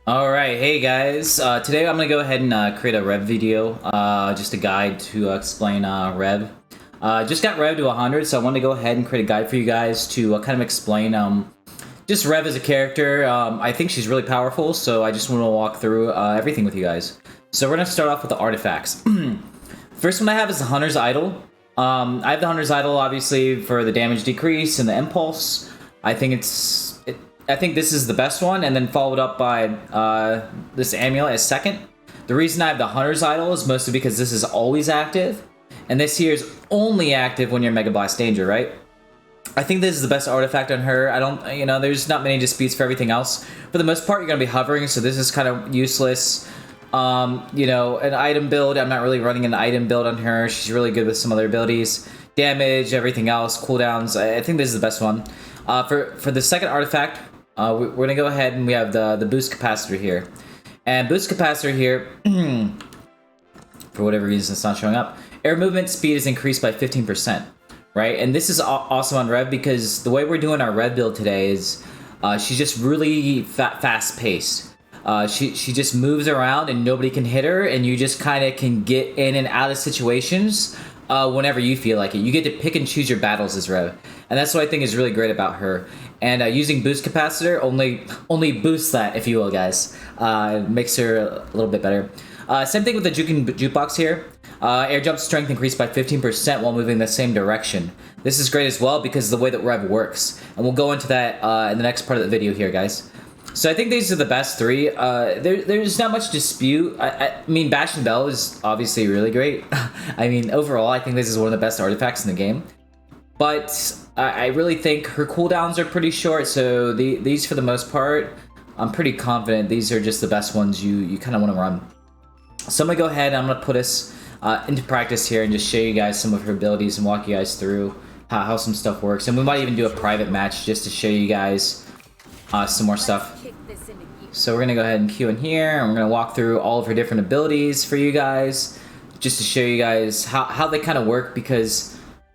Alright, hey guys. Today I'm going to go ahead and create a Rev video, just a guide to explain Rev. Just got Rev to 100, so I want to go ahead and create a guide for you guys to kind of explain just Rev as a character. I think she's really powerful, so I just want to walk through everything with you guys. So we're going to start off with the artifacts. First one I have is the Hunter's Idol. I have the Hunter's Idol, obviously, for the damage decrease and the impulse. I think I think this is the best one, and then followed up by this amulet as second. The reason I have the Hunter's Idol is mostly because this is always active, and this here is only active when you're Mega Blast Danger, right? I think this is the best artifact on her. I don't, there's not many disputes for everything else. For the most part, you're gonna be hovering, so this is kind of useless. An item build, I'm not really running an item build on her. She's really good with some other abilities. Damage, everything else, cooldowns. I think this is the best one. For the second artifact, we're gonna go ahead and we have the boost capacitor here. And boost capacitor here, for whatever reason it's not showing up. Air movement speed is increased by 15%, right? And this is awesome on Rev because the way we're doing our Rev build today is she's just really fast paced. She just moves around and nobody can hit her, and you just kind of can get in and out of situations whenever you feel like it. You get to pick and choose your battles as Rev, and that's what I think is really great about her. And using boost capacitor only boosts that, if you will, guys. It makes her a little bit better. Same thing with the Jukin Jukebox here. Air jump strength increased by 15% while moving the same direction. This is great as well because of the way that Rev works, and we'll go into that in the next part of the video here, guys. So I think these are the best three. There's not much dispute. I mean, Bash and Bell is obviously really great. I mean, overall, I think this is one of the best artifacts in the game. But I really think her cooldowns are pretty short, so these, for the most part, I'm pretty confident these are just the best ones you kind of want to run. So I'm going to go ahead and I'm going to put us into practice here and just show you guys some of her abilities and walk you guys through how some stuff works. And we might even do a private match just to show you guys some more stuff. So we're going to go ahead and queue in here, and we're going to walk through all of her different abilities for you guys, just to show you guys how they kind of work, because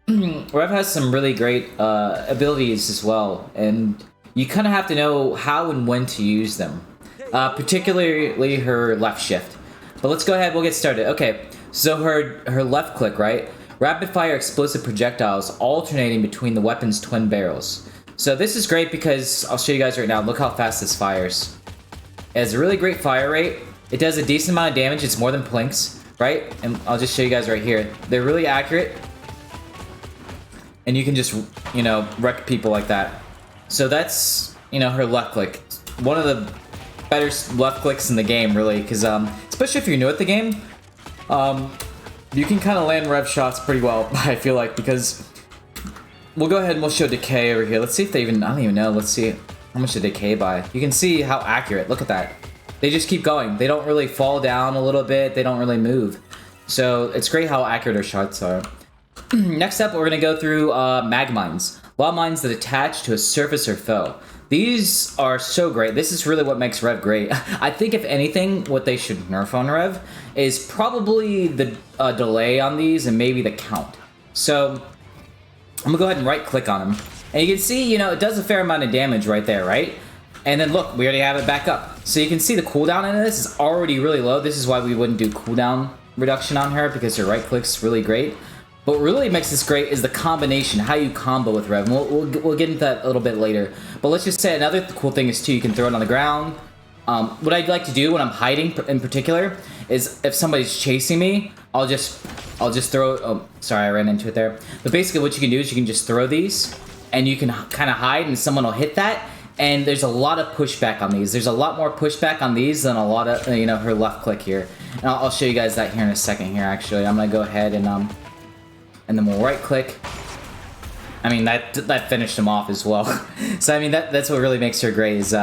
Rev has some really great abilities as well, and you kind of have to know how and when to use them, particularly her left shift. But let's go ahead, we'll get started. Okay, so her left click, right? Rapid fire explosive projectiles alternating between the weapon's twin barrels. So this is great because I'll show you guys right now. Look how fast this fires. It has a really great fire rate. It does a decent amount of damage. It's more than Plinks, right? And I'll just show you guys right here. They're really accurate. And you can just, wreck people like that. So that's, her left click. One of the better left clicks in the game, really. Because, especially if you're new at the game, you can kind of land Rev shots pretty well, I feel like. Because we'll go ahead and we'll show decay over here. Let's see if they even, I don't even know. Let's see how much they decay by. You can see how accurate. Look at that. They just keep going. They don't really fall down a little bit. They don't really move. So it's great how accurate our shots are. Next up, we're going to go through mag mines. Wall mines that attach to a surface or foe. These are so great. This is really what makes Rev great. I think if anything, what they should nerf on Rev is probably the delay on these and maybe the count. So I'm going to go ahead and right click on them. And you can see, it does a fair amount of damage right there, right? And then look, we already have it back up. So you can see the cooldown in this is already really low. This is why we wouldn't do cooldown reduction on her, because her right click's really great. But what really makes this great is the combination, how you combo with Rev. And we'll get into that a little bit later. But let's just say another cool thing is too, you can throw it on the ground. What I'd like to do when I'm hiding in particular is if somebody's chasing me, I'll just throw, oh, sorry, I ran into it there. But basically what you can do is you can just throw these, and you can kind of hide and someone will hit that. And there's a lot of pushback on these. There's a lot more pushback on these than a lot of, her left click here. And I'll show you guys that here in a second here, actually. I'm going to go ahead and then we'll right click. I mean, that finished him off as well. So, I mean, that's what really makes her great is,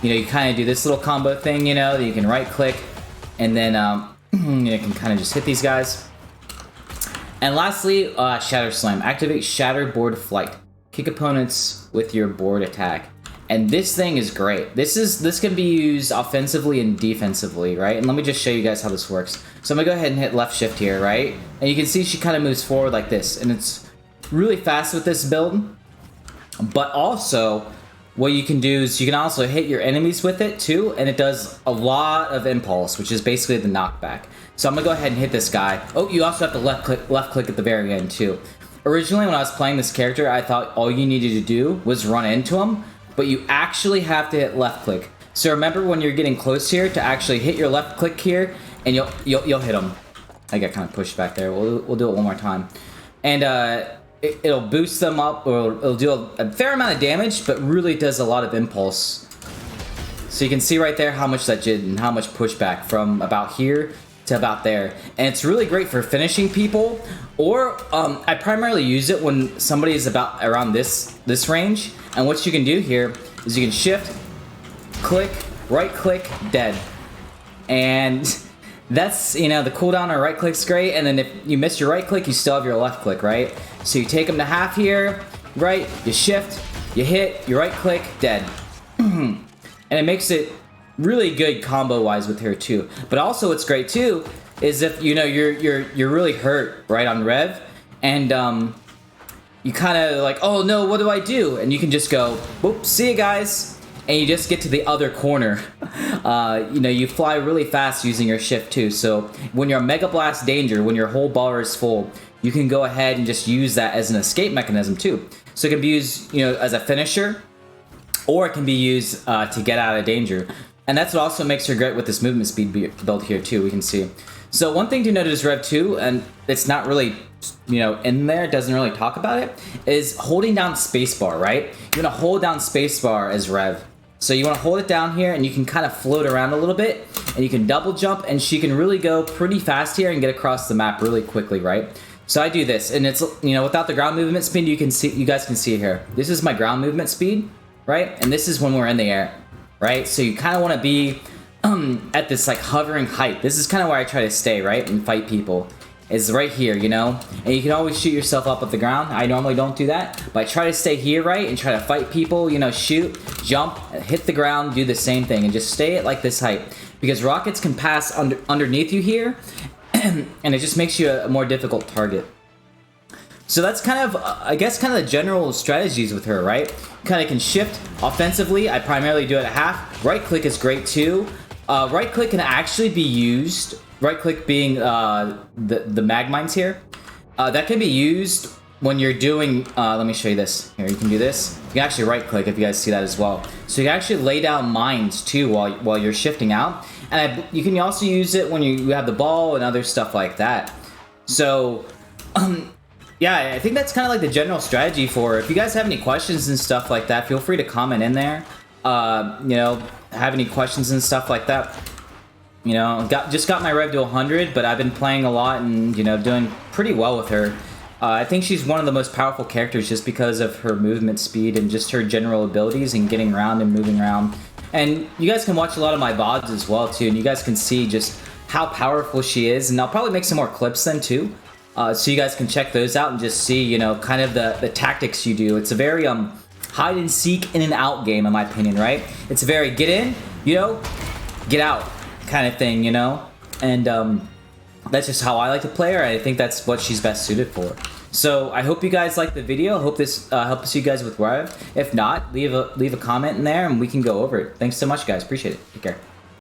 you kind of do this little combo thing, that you can right click. And then, you can kind of just hit these guys. And lastly, Shatter Slam. Activate Shatter Board Flight. Kick opponents with your board attack. And this thing is great. This can be used offensively and defensively, right? And let me just show you guys how this works. So I'm gonna go ahead and hit left shift here, right? And you can see she kind of moves forward like this, and it's really fast with this build. But also, what you can do is you can also hit your enemies with it too, and it does a lot of impulse, which is basically the knockback. So I'm gonna go ahead and hit this guy. Oh, you also have to left click at the very end too. Originally, when I was playing this character, I thought all you needed to do was run into him, but you actually have to hit left click. So remember when you're getting close here to actually hit your left click here, and you'll hit him. I got kind of pushed back there. We'll do it one more time, and it'll boost them up, or it'll do a fair amount of damage, but really does a lot of impulse. So you can see right there how much that did and how much pushback from about here to about there. And it's really great for finishing people, or I primarily use it when somebody is about around this range. And what you can do here is you can shift, click, right click, dead. And that's, you know, the cooldown on right click's great, and then if you miss your right click, you still have your left click, right? So you take them to half here, right? You shift, you hit, you right click, dead. And it makes it really good combo-wise with her too. But also what's great too is if, you know, you're really hurt, right, on Rev, and you kind of like, oh no, what do I do? And you can just go, whoop, see you guys. And you just get to the other corner. You know, you fly really fast using your shift too. So when you're Mega Blast danger, when your whole bar is full, you can go ahead and just use that as an escape mechanism too. So it can be used, you know, as a finisher, or it can be used to get out of danger. And that's what also makes her great with this movement speed build here too, we can see. So one thing to note is Rev 2, and it's not really, you know, in there, it doesn't really talk about it, is holding down spacebar, right? You want to hold down spacebar as Rev. So you want to hold it down here, and you can kind of float around a little bit, and you can double jump, and she can really go pretty fast here and get across the map really quickly, right? So I do this, and it's, you know, without the ground movement speed, you guys can see it here. This is my ground movement speed, right? And this is when we're in the air, right? So you kind of want to be at this like hovering height. This is kind of where I try to stay, right, and fight people. Is right here, you know? And you can always shoot yourself up at the ground. I normally don't do that, but I try to stay here, right, and try to fight people, you know, shoot, jump, hit the ground, do the same thing, and just stay at like this height. Because rockets can pass underneath you here, and it just makes you a more difficult target. So that's kind of, I guess, kind of the general strategies with her, right? Kind of can shift offensively. I primarily do it at half. Right click is great too. Right click can actually be used, right click being the mag mines here. That can be used when you're doing, let me show you this. Here, you can do this. You can actually right click if you guys see that as well. So you can actually lay down mines too while you're shifting out. And you can also use it when you have the ball and other stuff like that. So, yeah, I think that's kind of like the general strategy for it. If you guys have any questions and stuff like that, feel free to comment in there. You know, have any questions and stuff like that. You know, just got my Rev to 100, but I've been playing a lot and, you know, doing pretty well with her. I think she's one of the most powerful characters just because of her movement speed and just her general abilities and getting around and moving around. And you guys can watch a lot of my VODs as well too, and you guys can see just how powerful she is. And I'll probably make some more clips then too, so you guys can check those out and just see, you know, kind of the tactics you do. It's a very hide and seek in and out game, in my opinion, right? It's a very get in, you know, get out kind of thing, you know? And that's just how I like to play her. I think that's what she's best suited for. So I hope you guys liked the video. I hope this helps you guys with Rev. If not, leave a comment in there and we can go over it. Thanks so much, guys. Appreciate it. Take care.